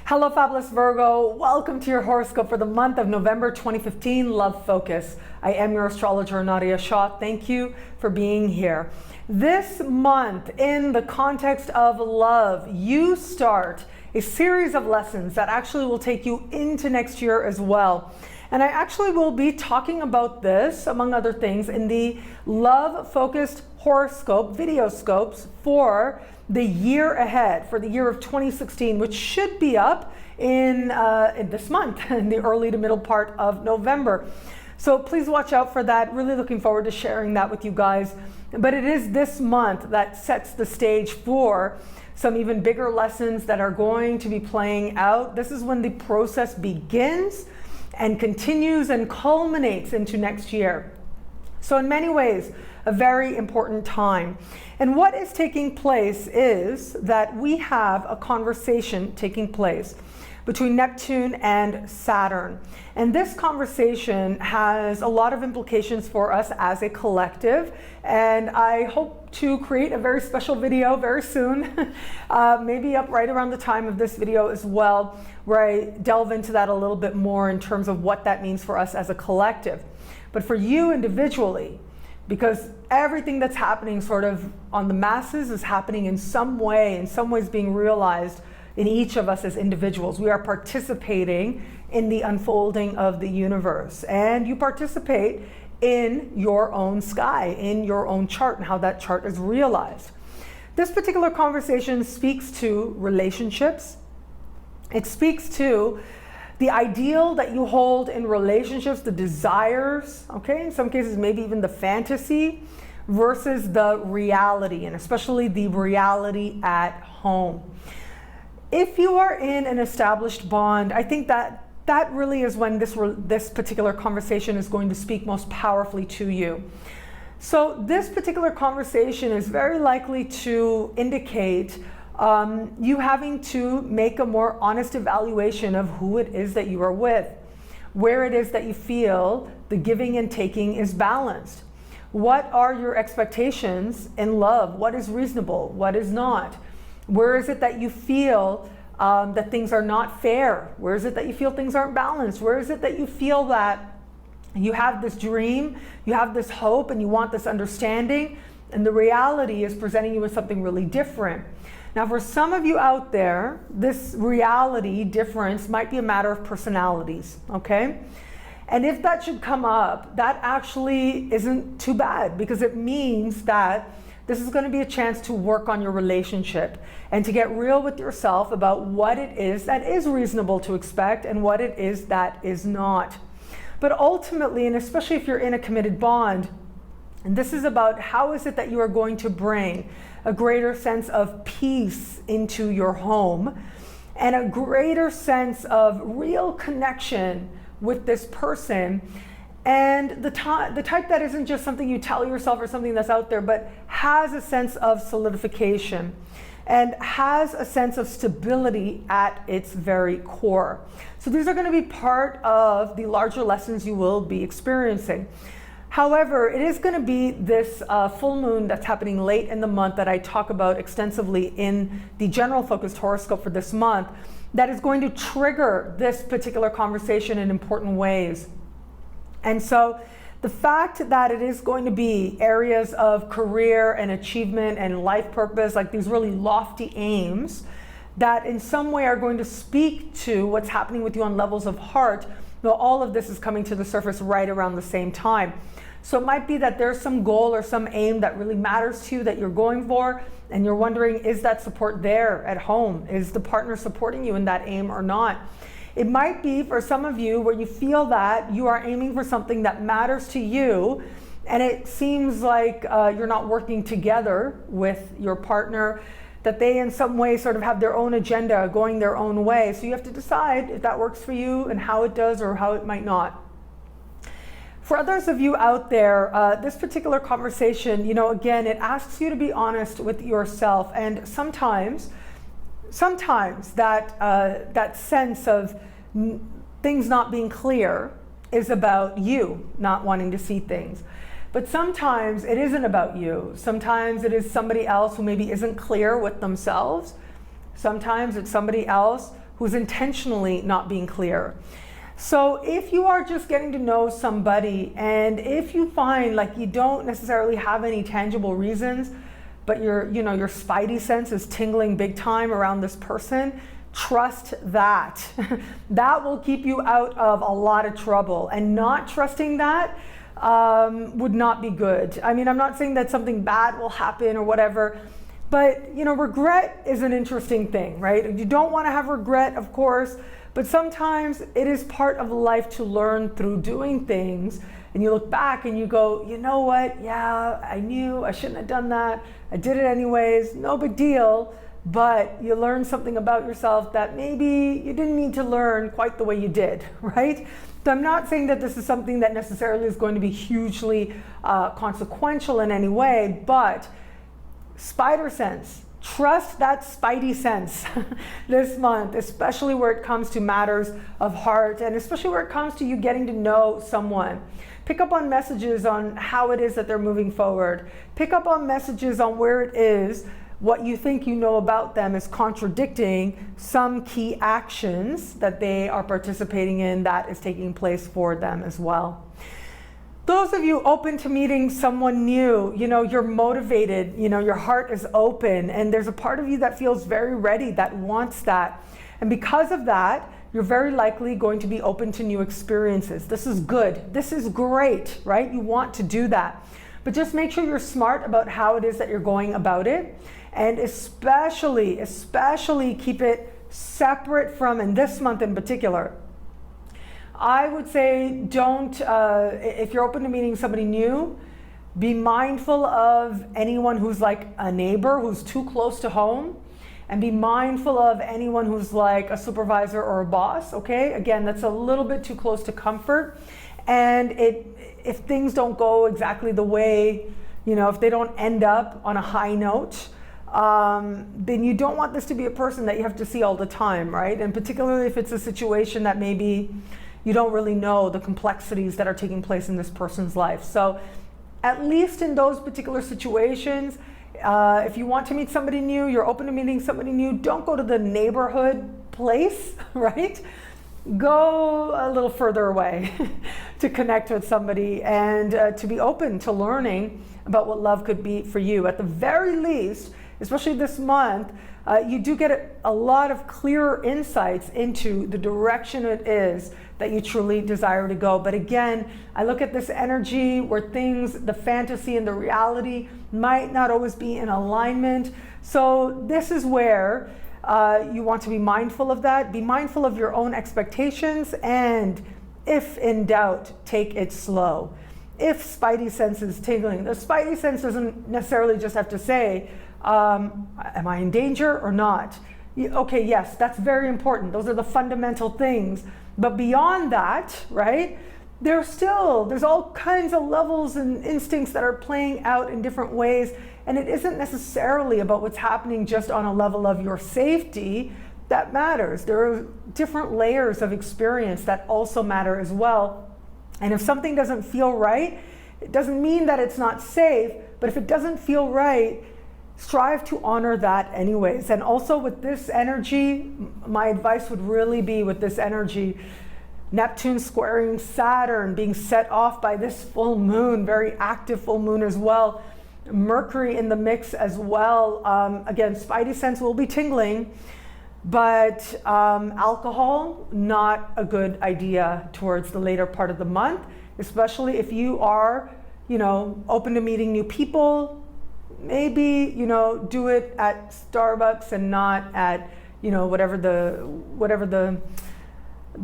Hello, fabulous Virgo. Welcome to your horoscope for the month of November 2015, Love Focus. I am your astrologer, Nadiya Shah. Thank you for being here. This month, in the context of love, you start a series of lessons that actually will take you into next year as well. And I actually will be talking about this, among other things, in the love-focused horoscope, video scopes for the year ahead, for the year of 2016, which should be up in this month, in the early to middle part of November. So please watch out for that. Really looking forward to sharing that with you guys. But it is this month that sets the stage for some even bigger lessons that are going to be playing out. This is when the process begins and continues and culminates into next year. So in many ways, a very important time. And what is taking place is that we have a conversation taking place between Neptune and Saturn. And this conversation has a lot of implications for us as a collective. And I hope to create a very special video very soon, maybe up right around the time of this video as well, where I delve into that a little bit more in terms of what that means for us as a collective. But for you individually, because everything that's happening sort of on the masses is happening in some way, in some ways being realized in each of us as individuals. We are participating in the unfolding of the universe, and you participate in your own sky, in your own chart, and how that chart is realized. This particular conversation speaks to relationships. It speaks to the ideal that you hold in relationships, the desires, okay, in some cases maybe even the fantasy, versus the reality, and especially the reality at home. If you are in an established bond, I think that really is when this particular conversation is going to speak most powerfully to you. So this particular conversation is very likely to indicate you having to make a more honest evaluation of who it is that you are with, where it is that you feel the giving and taking is balanced. What are your expectations in love? What is reasonable? What is not? Where is it that you feel that things are not fair? Where is it that you feel things aren't balanced? Where is it that you feel that you have this dream, you have this hope, and you want this understanding, and the reality is presenting you with something really different? Now, for some of you out there, this reality difference might be a matter of personalities, okay? And if that should come up, that actually isn't too bad, because it means that this is going to be a chance to work on your relationship and to get real with yourself about what it is that is reasonable to expect and what it is that is not. But ultimately, and especially if you're in a committed bond, and this is about how is it that you are going to bring a greater sense of peace into your home and a greater sense of real connection with this person, and the type that isn't just something you tell yourself or something that's out there, but has a sense of solidification and has a sense of stability at its very core. So these are going to be part of the larger lessons you will be experiencing. However, it is going to be this full moon that's happening late in the month that I talk about extensively in the general focused horoscope for this month that is going to trigger this particular conversation in important ways. And so the fact that it is going to be areas of career and achievement and life purpose, like these really lofty aims that in some way are going to speak to what's happening with you on levels of heart, though all of this is coming to the surface right around the same time. So it might be that there's some goal or some aim that really matters to you that you're going for, and you're wondering, is that support there at home? Is the partner supporting you in that aim or not? It might be for some of you where you feel that you are aiming for something that matters to you, and it seems like you're not working together with your partner, that they in some way sort of have their own agenda going their own way. So you have to decide if that works for you and how it does or how it might not. For others of you out there, this particular conversation, again, it asks you to be honest with yourself. And sometimes that sense of things not being clear is about you not wanting to see things. But sometimes it isn't about you. Sometimes it is somebody else who maybe isn't clear with themselves. Sometimes it's somebody else who's intentionally not being clear. So if you are just getting to know somebody, and if you find like you don't necessarily have any tangible reasons, but your spidey sense is tingling big time around this person, trust that. That will keep you out of a lot of trouble. And not trusting that would not be good. I mean, I'm not saying that something bad will happen or whatever, but regret is an interesting thing, right? You don't want to have regret, of course, but sometimes it is part of life to learn through doing things. And you look back and you go, you know what? Yeah, I knew I shouldn't have done that. I did it anyways, no big deal. But you learn something about yourself that maybe you didn't need to learn quite the way you did, right? So I'm not saying that this is something that necessarily is going to be hugely consequential in any way, but spider sense, trust that spidey sense this month, especially where it comes to matters of heart, and especially where it comes to you getting to know someone. Pick up on messages on how it is that they're moving forward. Pick up on messages on where it is what you think you know about them is contradicting some key actions that they are participating in that is taking place for them as well. Those of you open to meeting someone new, you're motivated, your heart is open, and there's a part of you that feels very ready, that wants that. And because of that, you're very likely going to be open to new experiences. This is good. This is great, right? You want to do that. But just make sure you're smart about how it is that you're going about it. And especially keep it separate from, and this month in particular, I would say don't, if you're open to meeting somebody new, be mindful of anyone who's like a neighbor who's too close to home, and be mindful of anyone who's like a supervisor or a boss, okay? Again, that's a little bit too close to comfort. And if things don't go exactly the way, if they don't end up on a high note, then you don't want this to be a person that you have to see all the time, right? And particularly if it's a situation that maybe you don't really know the complexities that are taking place in this person's life. So at least in those particular situations, if you want to meet somebody new, you're open to meeting somebody new, don't go to the neighborhood place, right? Go a little further away to connect with somebody and to be open to learning about what love could be for you. At the very least, especially this month, you do get a lot of clearer insights into the direction it is that you truly desire to go. But again, I look at this energy where things, the fantasy and the reality might not always be in alignment. So this is where you want to be mindful of that. Be mindful of your own expectations, and if in doubt, take it slow. If spidey sense is tingling, the spidey sense doesn't necessarily just have to say, am I in danger or not? Okay, yes, that's very important. Those are the fundamental things. But beyond that, right, there's all kinds of levels and instincts that are playing out in different ways. And it isn't necessarily about what's happening just on a level of your safety that matters. There are different layers of experience that also matter as well. And if something doesn't feel right, it doesn't mean that it's not safe, but if it doesn't feel right, strive to honor that anyways. And also with this energy, my advice would really be with this energy, Neptune squaring Saturn, being set off by this full moon, very active full moon as well. Mercury in the mix as well. Again, spidey sense will be tingling, but alcohol, not a good idea towards the later part of the month, especially if you are, open to meeting new people. Maybe, do it at Starbucks and not at, whatever the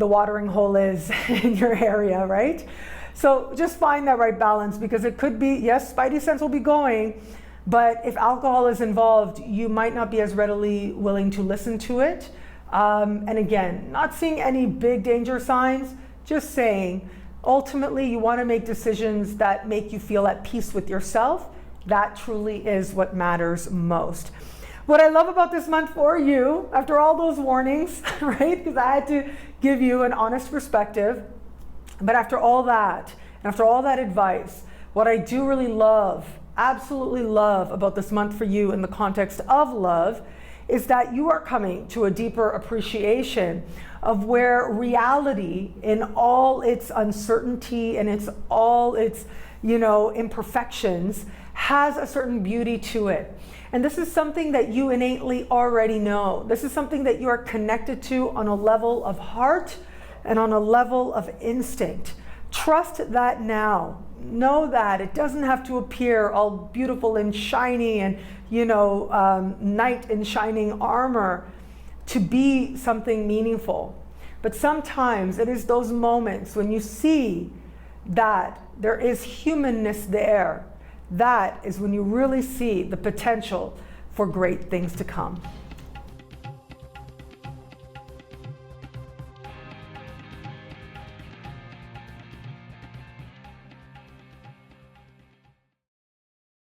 watering hole is in your area, right? So just find that right balance, because it could be, yes, spidey sense will be going, but if alcohol is involved, you might not be as readily willing to listen to it. And again, not seeing any big danger signs, just saying, ultimately you want to make decisions that make you feel at peace with yourself. That truly is what matters most. What I love about this month for you, after all those warnings, right? Because I had to give you an honest perspective. But after all that, and after all that advice, what I do really love, absolutely love about this month for you in the context of love, is that you are coming to a deeper appreciation of where reality in all its uncertainty and all its imperfections has a certain beauty to it. And this is something that you innately already know. This is something that you are connected to on a level of heart and on a level of instinct. Trust that now. Know that it doesn't have to appear all beautiful and shiny and, knight in shining armor to be something meaningful. But sometimes it is those moments when you see that there is humanness there. That is when you really see the potential for great things to come.